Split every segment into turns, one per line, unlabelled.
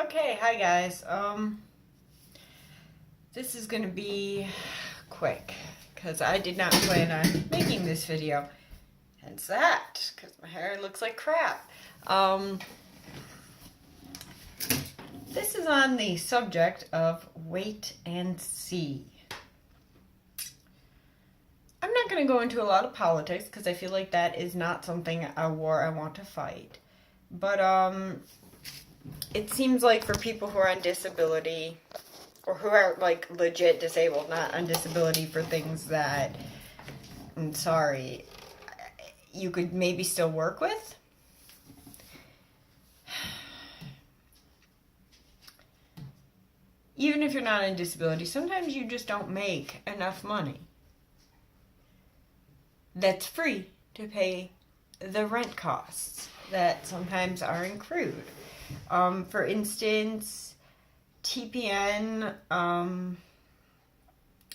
Okay, hi guys. This is gonna be quick because I did not plan on making this video. Hence that, because my hair looks like crap. This is on the subject of wait and see. I'm not gonna go into a lot of politics because I feel like that is not something a war I want to fight. But it seems like for people who are on disability, or who are like legit disabled, not on disability for things that, I'm sorry, you could maybe still work with. Even if you're not on disability, sometimes you just don't make enough money that's free to pay the rent costs that sometimes are accrued. For instance, TPN,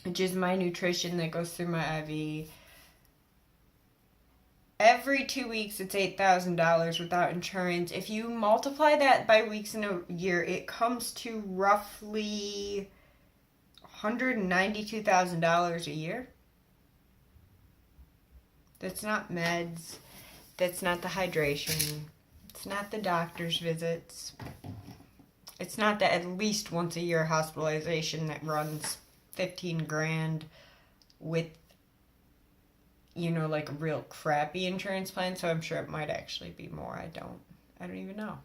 which is my nutrition that goes through my IV, every 2 weeks it's $8,000 without insurance. If you multiply that by weeks in a year, it comes to roughly $192,000 a year. That's not meds. That's not the hydration. It's not the doctor's visits. It's not the at least once a year hospitalization that runs 15 grand with, like a real crappy insurance plan. So I'm sure it might actually be more. I don't even know.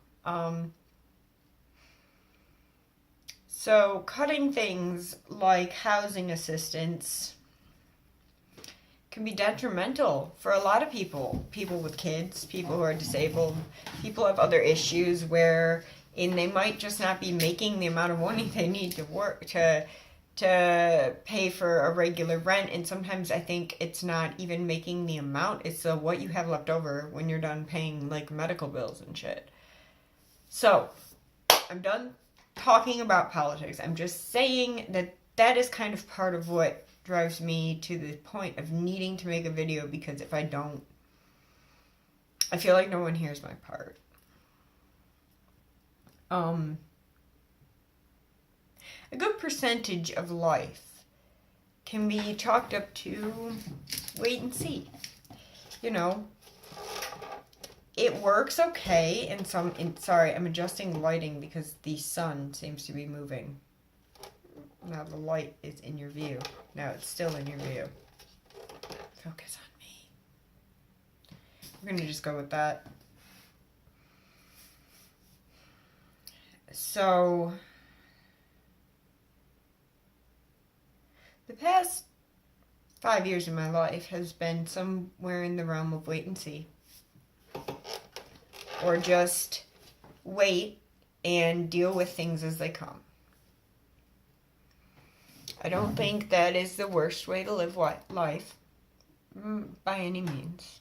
So cutting things like housing assistance can be detrimental for a lot of people. People with kids, people who are disabled, people have other issues wherein they might just not be making the amount of money they need to work to pay for a regular rent. And sometimes I think it's not even making the amount, it's what you have left over when you're done paying like medical bills and shit. So I'm done talking about politics. I'm just saying that is kind of part of what drives me to the point of needing to make a video, because if I don't, I feel like no one hears my part. A good percentage of life can be chalked up to wait and see. It works okay sorry, I'm adjusting lighting because the sun seems to be moving. Now the light is in your view. Now it's still in your view. Focus on me. We're going to just go with that. So, the past 5 years of my life has been somewhere in the realm of wait and see. Or just wait and deal with things as they come. I don't think that is the worst way to live life, by any means.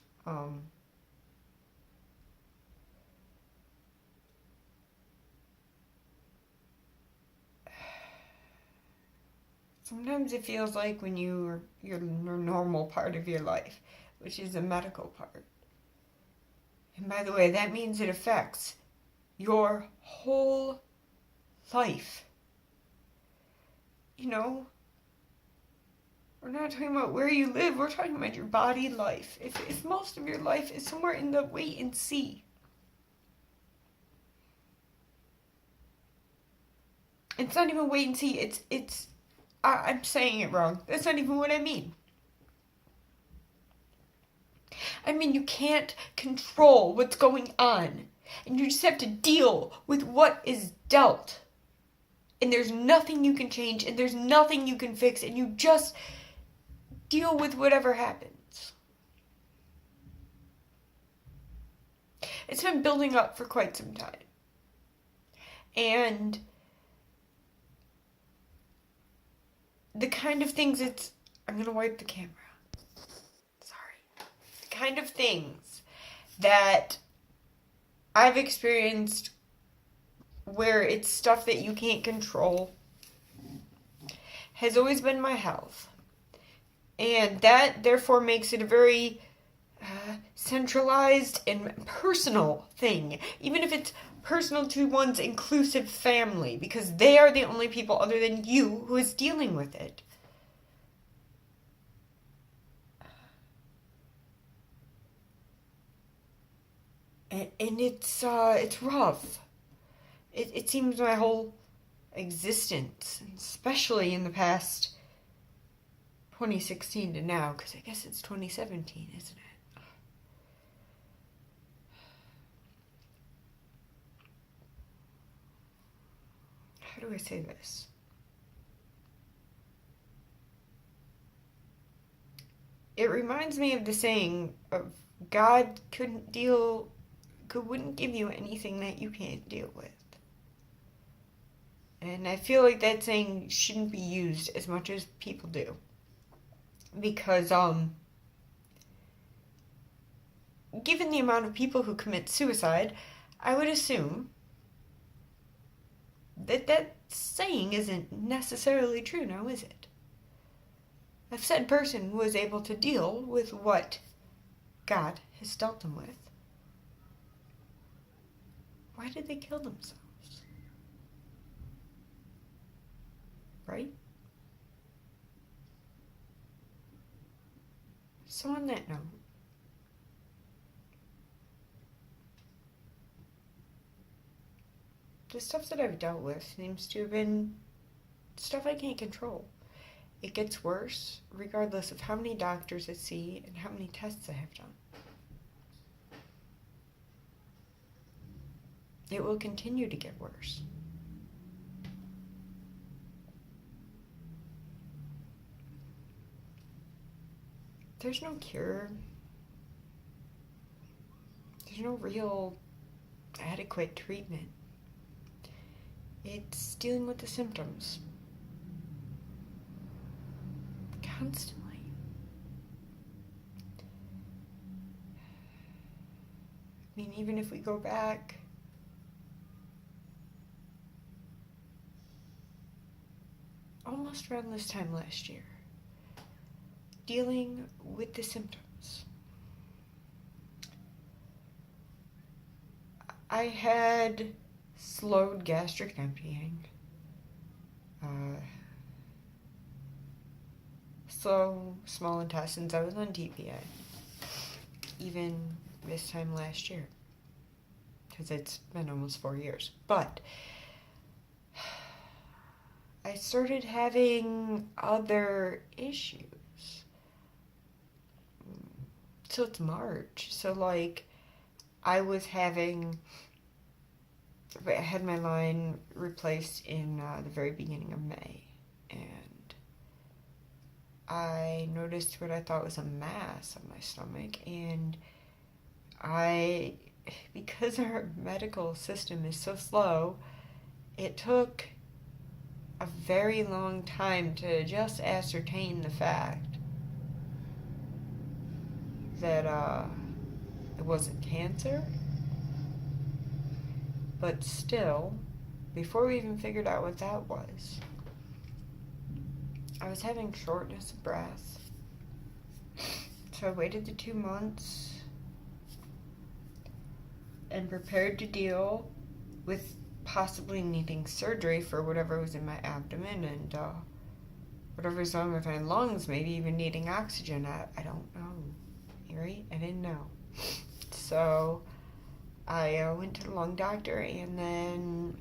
Sometimes it feels like when your normal part of your life, which is the medical part. And by the way, that means it affects your whole life. We're not talking about where you live, we're talking about your body life. If most of your life is somewhere in the wait and see. It's not even wait and see, I'm saying it wrong. That's not even what I mean. I mean, you can't control what's going on, and you just have to deal with what is dealt. And there's nothing you can change, and there's nothing you can fix, and you just deal with whatever happens. It's been building up for quite some time. And the kind of things I'm going to wipe the camera. Sorry. The kind of things that I've experienced where it's stuff that you can't control has always been my health. And that therefore makes it a very centralized and personal thing, even if it's personal to one's inclusive family, because they are the only people other than you who is dealing with it. And it's rough. It seems my whole existence, especially in the past 2016 to now, because I guess it's 2017, isn't it? How do I say this? It reminds me of the saying of God wouldn't give you anything that you can't deal with. And I feel like that saying shouldn't be used as much as people do. Because, given the amount of people who commit suicide, I would assume that saying isn't necessarily true now, is it? If said person was able to deal with what God has dealt them with, why did they kill themselves? Right? So on that note, the stuff that I've dealt with seems to have been stuff I can't control. It gets worse regardless of how many doctors I see and how many tests I have done. It will continue to get worse. There's no cure. There's no real adequate treatment. It's dealing with the symptoms. Constantly. I mean, even if we go back almost around this time last year, dealing with the symptoms. I had slowed gastric emptying, slow small intestines. I was on TPA even this time last year, because it's been almost 4 years. But I started having other issues. So it's March. So, like, I had my line replaced in the very beginning of May. And I noticed what I thought was a mass on my stomach. And because our medical system is so slow, it took a very long time to just ascertain the fact that it wasn't cancer. But still, before we even figured out what that was, I was having shortness of breath. So I waited the 2 months and prepared to deal with possibly needing surgery for whatever was in my abdomen and whatever's wrong with my lungs, maybe even needing oxygen. I don't know. Right? I didn't know. So I went to the lung doctor, and then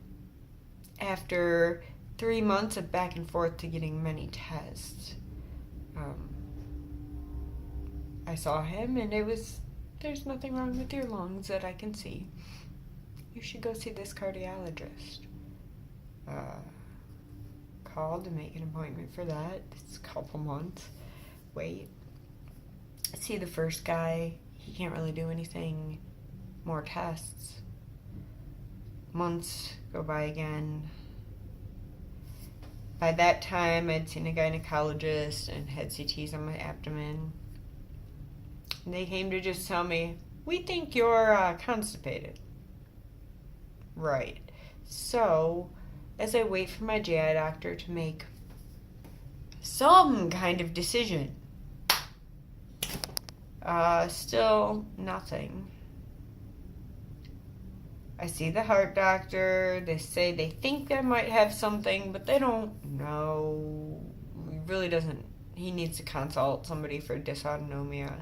after 3 months of back and forth to getting many tests, I saw him, and there's nothing wrong with your lungs that I can see. You should go see this cardiologist. Called to make an appointment for that. It's a couple months. Wait. See the first guy. He can't really do anything. More tests. Months go by again. By that time, I'd seen a gynecologist and had CTs on my abdomen. And they came to just tell me, we think you're constipated. Right. So, as I wait for my GI doctor to make some kind of decision, Still nothing. I see the heart doctor. They say they think I might have something, but they don't know. He really doesn't. He needs to consult somebody for dysautonomia.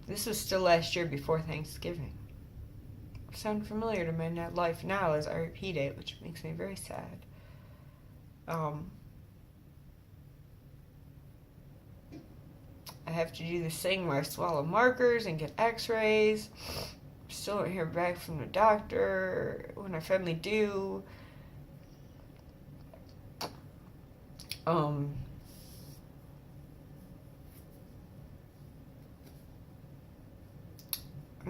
This was still last year before Thanksgiving. Sound familiar to my life now as I repeat it, which makes me very sad. I have to do this thing where I swallow markers and get x-rays. Still don't hear back from the doctor. When I finally do, when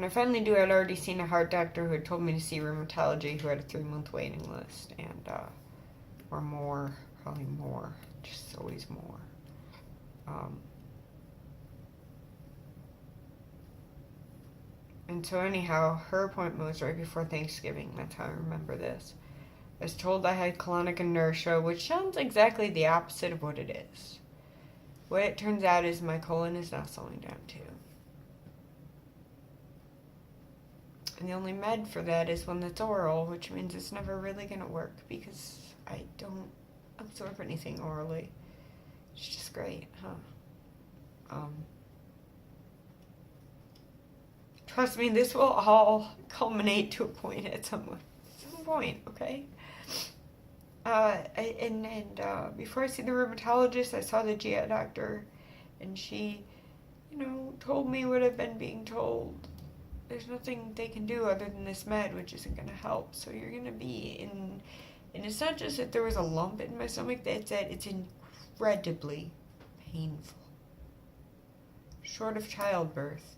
I finally do, I'd already seen a heart doctor who had told me to see rheumatology, who had a 3-month waiting list, and or more, probably more, just always more. And so anyhow, her appointment was right before Thanksgiving. That's how I remember this. I was told I had colonic inertia, which sounds exactly the opposite of what it is. What it turns out is my colon is now slowing down too. And the only med for that is one that's oral, which means it's never really going to work because I don't absorb anything orally. It's just great, huh? Trust me, this will all culminate to a point at some point, okay? Before I see the rheumatologist, I saw the GI doctor, and she, told me what I've been being told. There's nothing they can do other than this med, which isn't going to help. So you're going to be in, and it's not just that there was a lump in my stomach, it's that it's incredibly painful. Short of childbirth,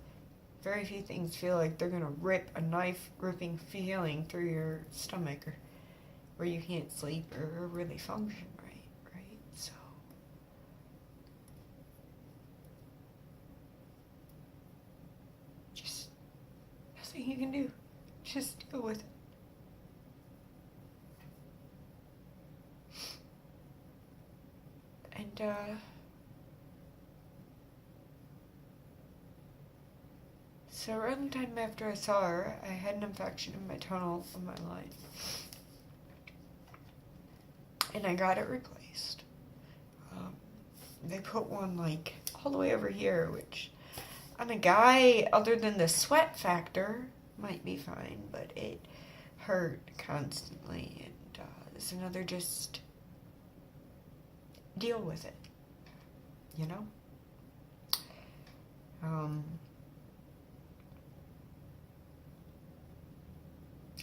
very few things feel like they're going to rip a knife-ripping feeling through your stomach, or where you can't sleep or really function right? So, just nothing you can do. Just deal with it. And, so around the time after I saw her, I had an infection in my tunnel of my line. And I got it replaced. They put one, all the way over here, which on a guy, other than the sweat factor, might be fine, but it hurt constantly. And it's another just deal with it,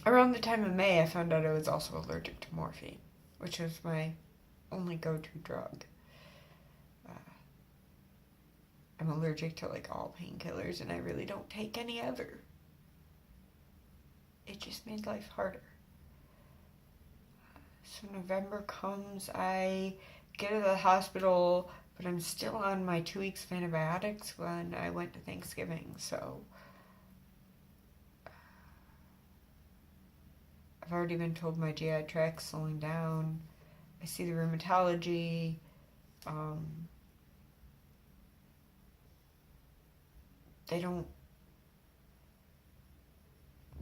Around the time of May, I found out I was also allergic to morphine, which was my only go-to drug. I'm allergic to all painkillers, and I really don't take any other. It just made life harder. So November comes, I get to the hospital, but I'm still on my 2 weeks of antibiotics when I went to Thanksgiving, so I've already been told my GI tract's slowing down. I see the rheumatology.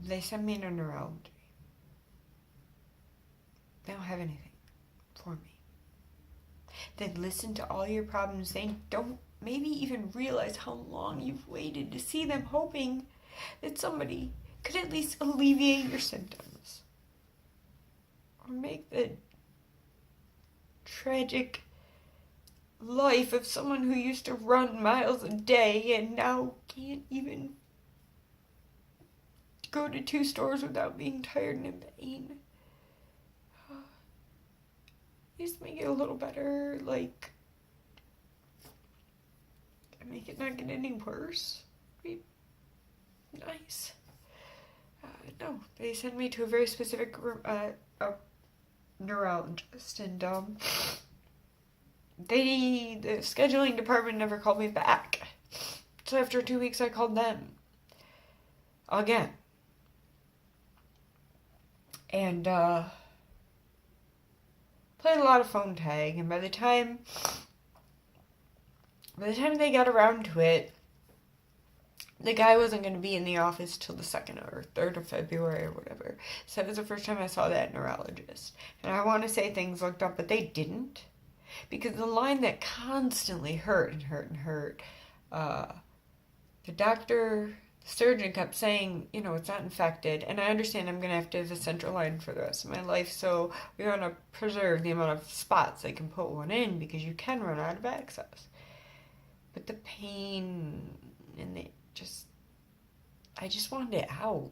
They send me to neurology. They don't have anything for me. They listen to all your problems. They don't maybe even realize how long you've waited to see them, hoping that somebody could at least alleviate your symptoms. Or make the tragic life of someone who used to run miles a day and now can't even go to 2 stores without being tired and in pain. Just make it a little better, make it not get any worse. Be nice. No, they send me to a very specific neurologist, and the scheduling department never called me back. So after 2 weeks, I called them again, and played a lot of phone tag. And by the time they got around to it, the guy wasn't going to be in the office till the 2nd or 3rd of February or whatever. So that was the first time I saw that neurologist. And I want to say things looked up, but they didn't. Because the line that constantly hurt and hurt and hurt, the surgeon kept saying, it's not infected. And I understand I'm going to have a central line for the rest of my life. So we want to preserve the amount of spots they can put one in because you can run out of access. But the pain and I just wanted it out.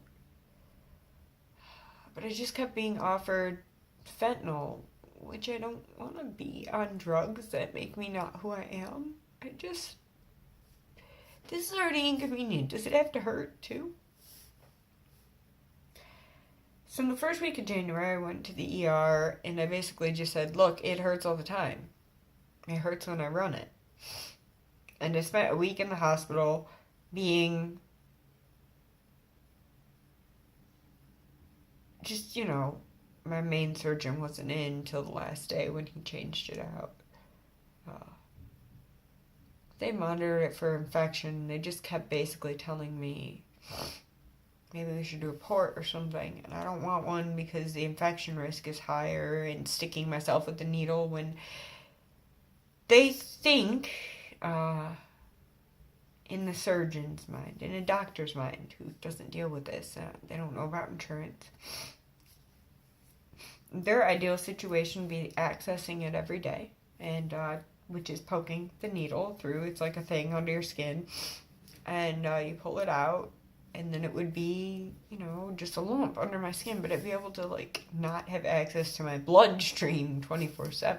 But I just kept being offered fentanyl, which I don't want to be on drugs that make me not who I am. This is already inconvenient. Does it have to hurt too? So in the first week of January, I went to the ER and I basically just said, look, it hurts all the time. It hurts when I run it. And I spent a week in the hospital being just, my main surgeon wasn't in till the last day when he changed it out. They monitored it for infection. They just kept basically telling me maybe we should do a port or something. And I don't want one because the infection risk is higher and sticking myself with the needle when they think, in the surgeon's mind, in a doctor's mind who doesn't deal with this, they don't know about insurance. Their ideal situation would be accessing it every day, and which is poking the needle through. It's like a thing under your skin, and you pull it out, and then it would be, just a lump under my skin, but I'd be able to, not have access to my bloodstream 24/7.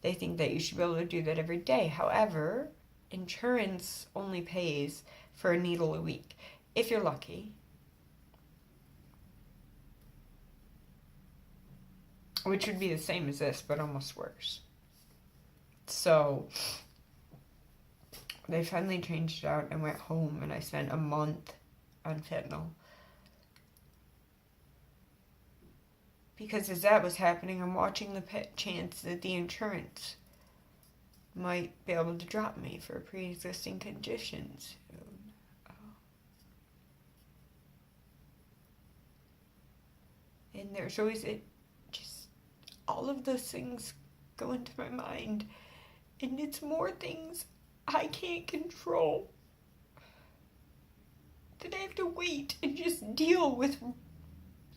They think that you should be able to do that every day. However, insurance only pays for a needle a week, if you're lucky. Which would be the same as this, but almost worse. So, they finally changed it out and went home, and I spent a month on fentanyl. Because as that was happening, I'm watching the chance that the insurance might be able to drop me for pre-existing conditions. And there's always all of those things go into my mind. And it's more things I can't control that I have to wait and just deal with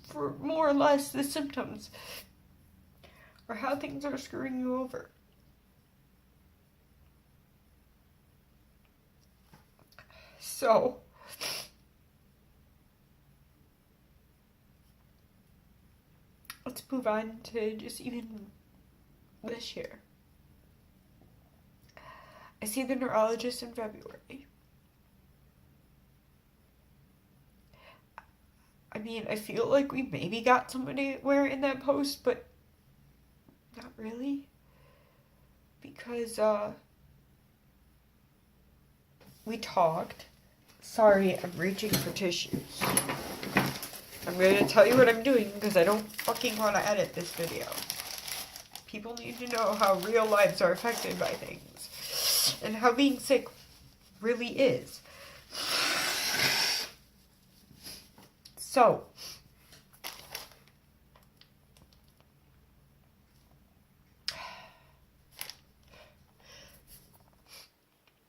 for more or less the symptoms or how things are screwing you over. So, let's move on to just even this year. I see the neurologist in February. I mean, I feel like we maybe got somebody where in that post, but not really. Because, we talked. Sorry, I'm reaching for tissues. I'm going to tell you what I'm doing because I don't fucking want to edit this video. People need to know how real lives are affected by things. And how being sick really is. So,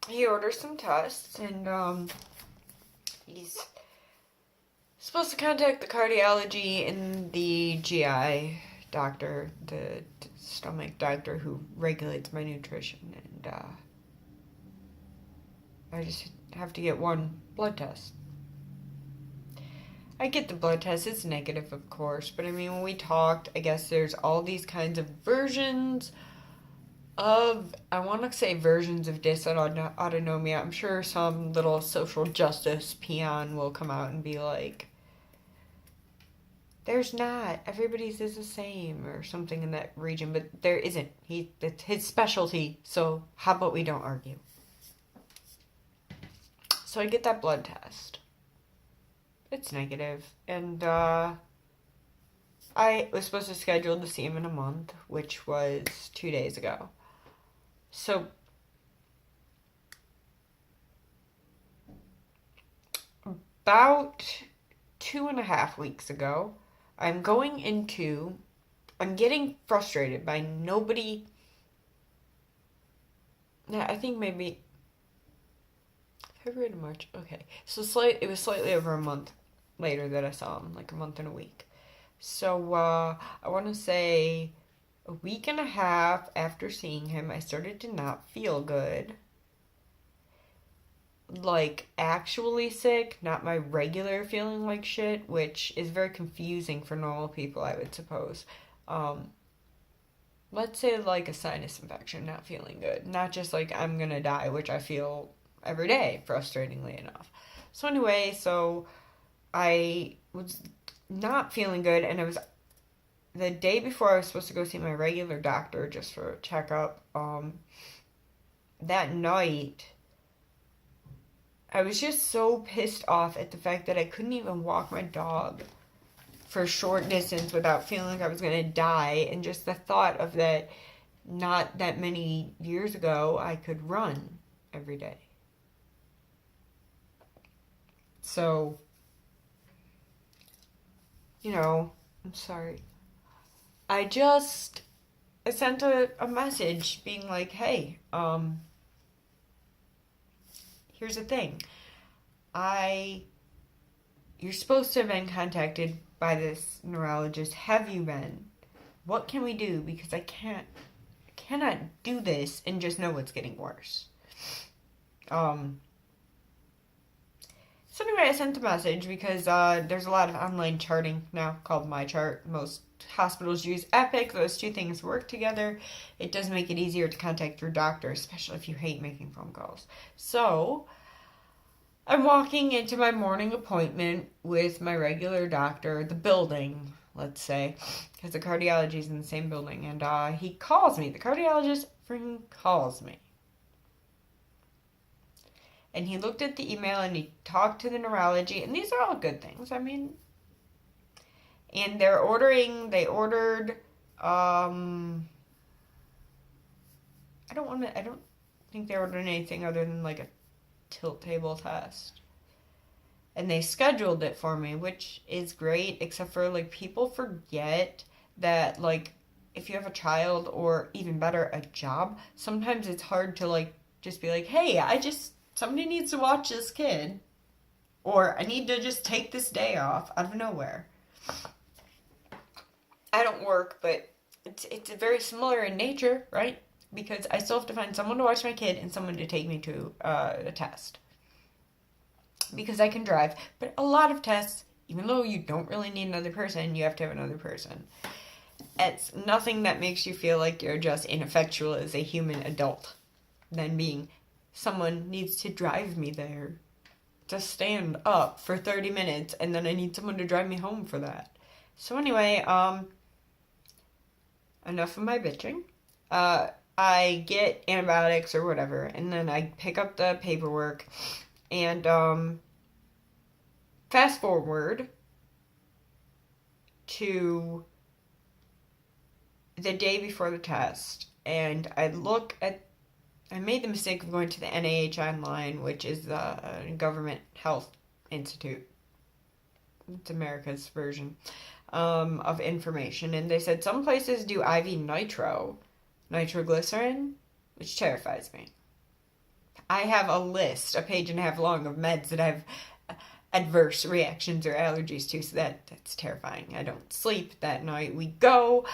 he orders some tests, and he's supposed to contact the cardiology and the GI doctor, the stomach doctor who regulates my nutrition, and I just have to get one blood test. I get the blood test, it's negative, of course, but I mean, when we talked, I guess there's all these kinds of versions of, I want to say versions of dysautonomia. I'm sure some little social justice peon will come out and be like, there's not, everybody's is the same, or something in that region, but there isn't. It's his specialty, so how about we don't argue? So I get that blood test. It's negative, and I was supposed to schedule to see him in a month, which was 2 days ago. So about 2.5 weeks ago, I'm getting frustrated by nobody. I think maybe February to March. Okay, so it was slightly over a month later that I saw him, like a month and a week. So I want to say a week and a half after seeing him, I started to not feel good. Like actually sick, not my regular feeling like shit, which is very confusing for normal people, I would suppose. Um, let's say like a sinus infection, not feeling good, not just like I'm gonna die, which I feel every day, frustratingly enough. So anyway, so I was not feeling good, and it was the day before I was supposed to go see my regular doctor just for a checkup. That night, I was just so pissed off at the fact that I couldn't even walk my dog for a short distance without feeling like I was going to die. And just the thought of that, not that many years ago, I could run every day. So, I'm sorry. I sent a message being like, hey, here's the thing. You're supposed to have been contacted by this neurologist. Have you been? What can we do? Because I cannot do this and just know it's getting worse. So anyway, I sent a message because there's a lot of online charting now called MyChart. Most hospitals use Epic. Those two things work together. It does make it easier to contact your doctor, especially if you hate making phone calls. So I'm walking into my morning appointment with my regular doctor, the building, let's say, because the cardiology is in the same building. And he calls me. The cardiologist freaking calls me. And he looked at the email and he talked to the neurology, and these are all good things. I mean, and they ordered, I don't think they ordered anything other than like a tilt table test. And they scheduled it for me, which is great, except for like people forget that like if you have a child or even better, a job, sometimes it's hard to like just be like, hey, somebody needs to watch this kid, or I need to just take this day off out of nowhere. I don't work, but it's very similar in nature, right? Because I still have to find someone to watch my kid and someone to take me to a test. Because I can drive, but a lot of tests, even though you don't really need another person, you have to have another person. It's nothing that makes you feel like you're just ineffectual as a human adult than being someone needs to drive me there to stand up for 30 minutes, and then I need someone to drive me home for that. So anyway, enough of my bitching. I get antibiotics or whatever, and then I pick up the paperwork, and fast forward to the day before the test, and I made the mistake of going to the NIH Online, which is the Government Health Institute. It's America's version of information. And they said some places do IV nitroglycerin, which terrifies me. I have a page and a half long of meds that I have adverse reactions or allergies to, so that's terrifying. I don't sleep that night. We go,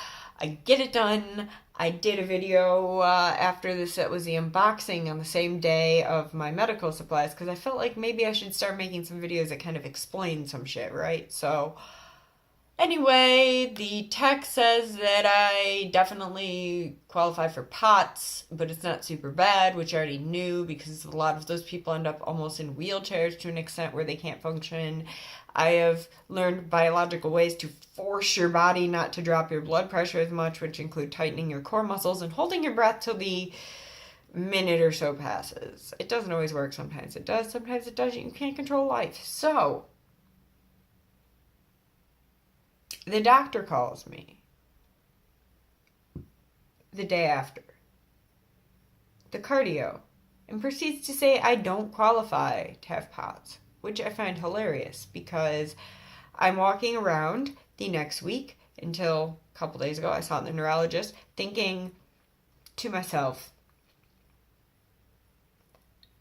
I get it done. I did a video after this that was the unboxing on the same day of my medical supplies, because I felt like maybe I should start making some videos that kind of explain some shit, right? So anyway, the text says that I definitely qualify for POTS, but it's not super bad, which I already knew because a lot of those people end up almost in wheelchairs to an extent where they can't function. I have learned biological ways to force your body not to drop your blood pressure as much, which include tightening your core muscles and holding your breath till the minute or so passes. It doesn't always work. Sometimes it does. Sometimes it doesn't. You can't control life. So the doctor calls me the day after, the cardio, and proceeds to say I don't qualify to have POTS. which I find hilarious because I'm walking around the next week until a couple days ago I saw the neurologist thinking to myself,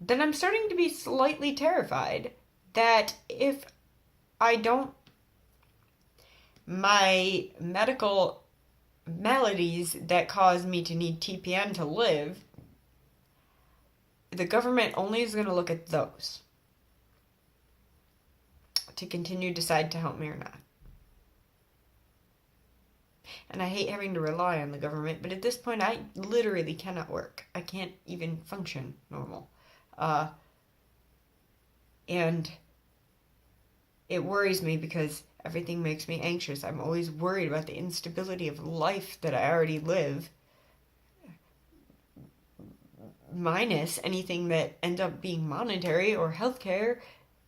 then I'm starting to be slightly terrified that if I don't, my medical maladies that cause me to need TPN to live, the government only is going to look at those to continue to decide to help me or not. And I hate having to rely on the government, but at this point I literally cannot work. I can't even function normal. And it worries me because everything makes me anxious. I'm always worried about the instability of life that I already live, minus anything that ends up being monetary or healthcare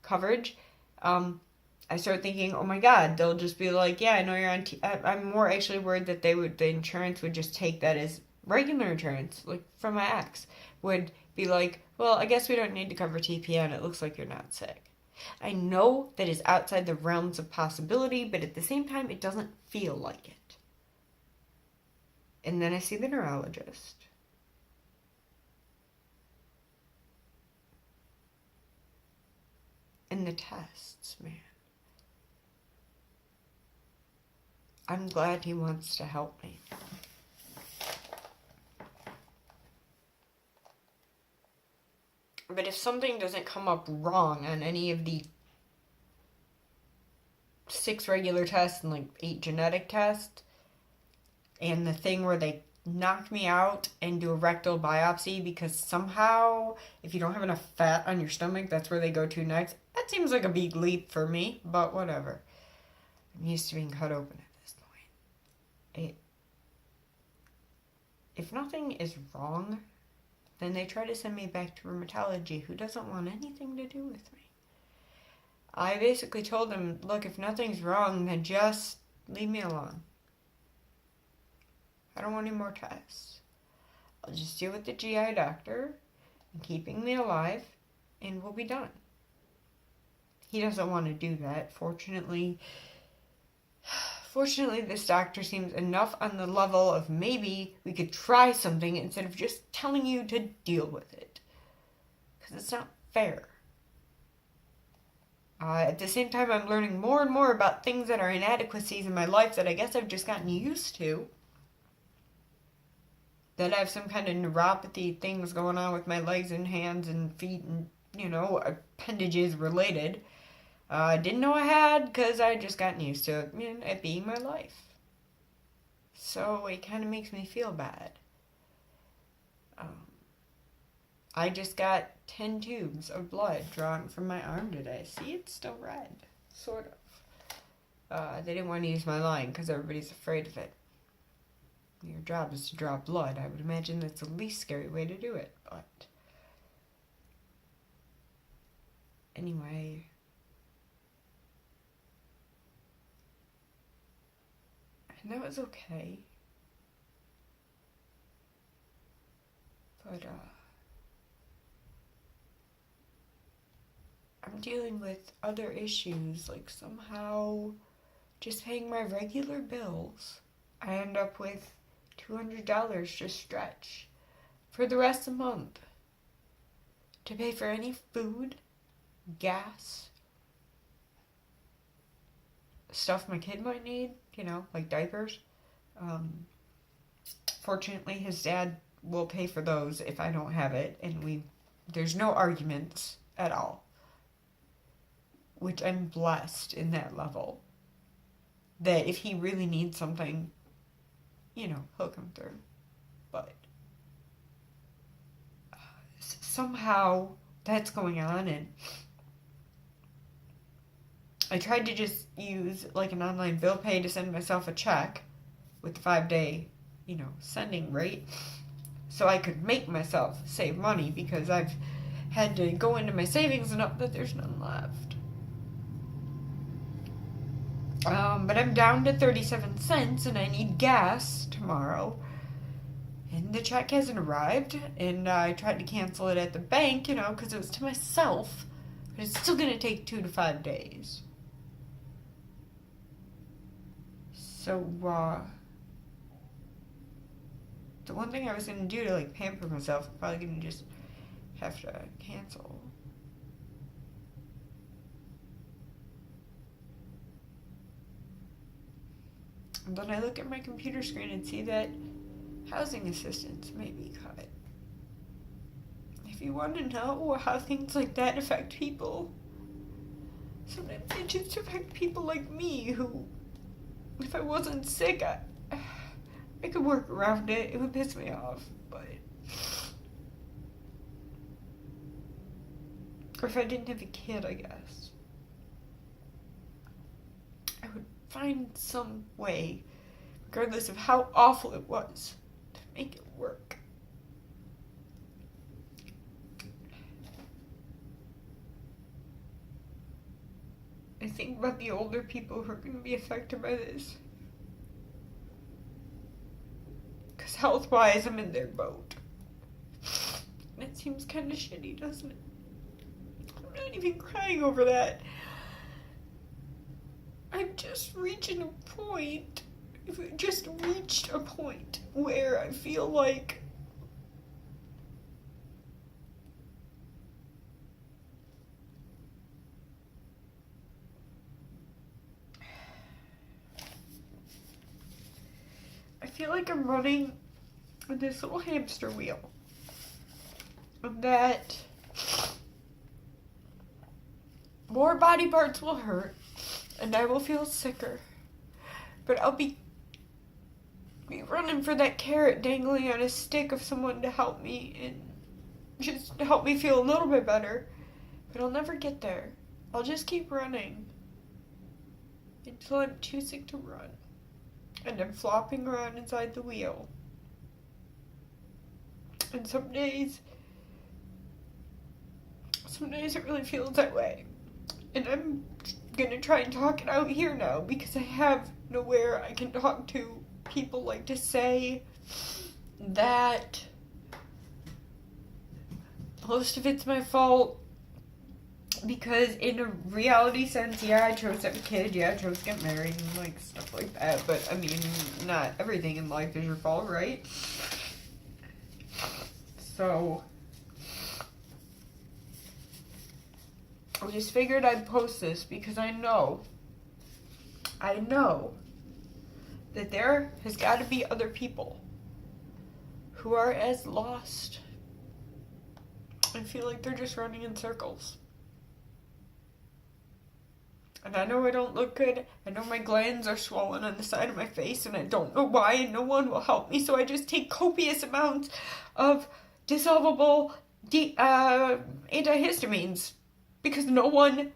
coverage. I start thinking, oh my God, they'll just be like, yeah, I know you're on I'm more actually worried that the insurance would just take that as regular insurance, like from my ex, would be like, well, I guess we don't need to cover TPN. It looks like you're not sick. I know that is outside the realms of possibility, but at the same time, it doesn't feel like it. And then I see the neurologist. And the tests, man. I'm glad he wants to help me. But if something doesn't come up wrong on any of the 6 regular tests and like 8 genetic tests, and the thing where they knock me out and do a rectal biopsy because somehow if you don't have enough fat on your stomach, that's where they go to next. That seems like a big leap for me, but whatever. I'm used to being cut open at this point. If nothing is wrong, then they try to send me back to rheumatology, who doesn't want anything to do with me. I basically told them, look, if nothing's wrong, then just leave me alone. I don't want any more tests. I'll just deal with the GI doctor and keeping me alive, and we'll be done. He doesn't want to do that. Fortunately, this doctor seems enough on the level of maybe we could try something instead of just telling you to deal with it. Because it's not fair. At the same time, I'm learning more and more about things that are inadequacies in my life that I guess I've just gotten used to. That I have some kind of neuropathy things going on with my legs and hands and feet and, appendages related. I didn't know I had because I just gotten used to it being my life. So it kind of makes me feel bad. I just got 10 tubes of blood drawn from my arm today. See, it's still red. Sort of. They didn't want to use my line because everybody's afraid of it. Your job is to draw blood. I would imagine that's the least scary way to do it. But anyway, and that was okay. But I'm dealing with other issues, like somehow just paying my regular bills. I end up with $200 just stretch for the rest of the month to pay for any food, gas, stuff my kid might need, like diapers. Fortunately, his dad will pay for those if I don't have it, and there's no arguments at all, which I'm blessed in that level, that if he really needs something, he'll come through. But somehow that's going on, and I tried to just use like an online bill pay to send myself a check with the 5-day, sending rate, so I could make myself save money because I've had to go into my savings enough that there's none left. But I'm down to 37 cents and I need gas tomorrow. And the check hasn't arrived. And I tried to cancel it at the bank, because it was to myself. But it's still going to take 2 to 5 days. So, the one thing I was going to do to, like, pamper myself, I'm probably going to just have to cancel. And then I look at my computer screen and see that housing assistance may be cut. If you want to know how things like that affect people, sometimes they just affect people like me who, if I wasn't sick, I could work around it. It would piss me off, but... Or if I didn't have a kid, I guess. I would find some way, regardless of how awful it was, to make it work. I think about the older people who are going to be affected by this. Because health-wise, I'm in their boat. And it seems kind of shitty, doesn't it? I'm not even crying over that. I'm just reaching a point. I've just reached a point where I feel like I'm running this little hamster wheel. And that more body parts will hurt, and I will feel sicker. But I'll be running for that carrot dangling on a stick of someone to help me and just help me feel a little bit better. But I'll never get there. I'll just keep running until I'm too sick to run. And I'm flopping around inside the wheel. And some days it really feels that way. And I'm gonna try and talk it out here now because I have nowhere I can talk to. People like to say that most of it's my fault because in a reality sense, yeah, I chose to have a kid, yeah, I chose to get married and like stuff like that, but I mean, not everything in life is your fault, right? So I just figured I'd post this because I know that there has got to be other people who are as lost and feel like they're just running in circles. And I know I don't look good. I know my glands are swollen on the side of my face and I don't know why and no one will help me, so I just take copious amounts of dissolvable antihistamines because no one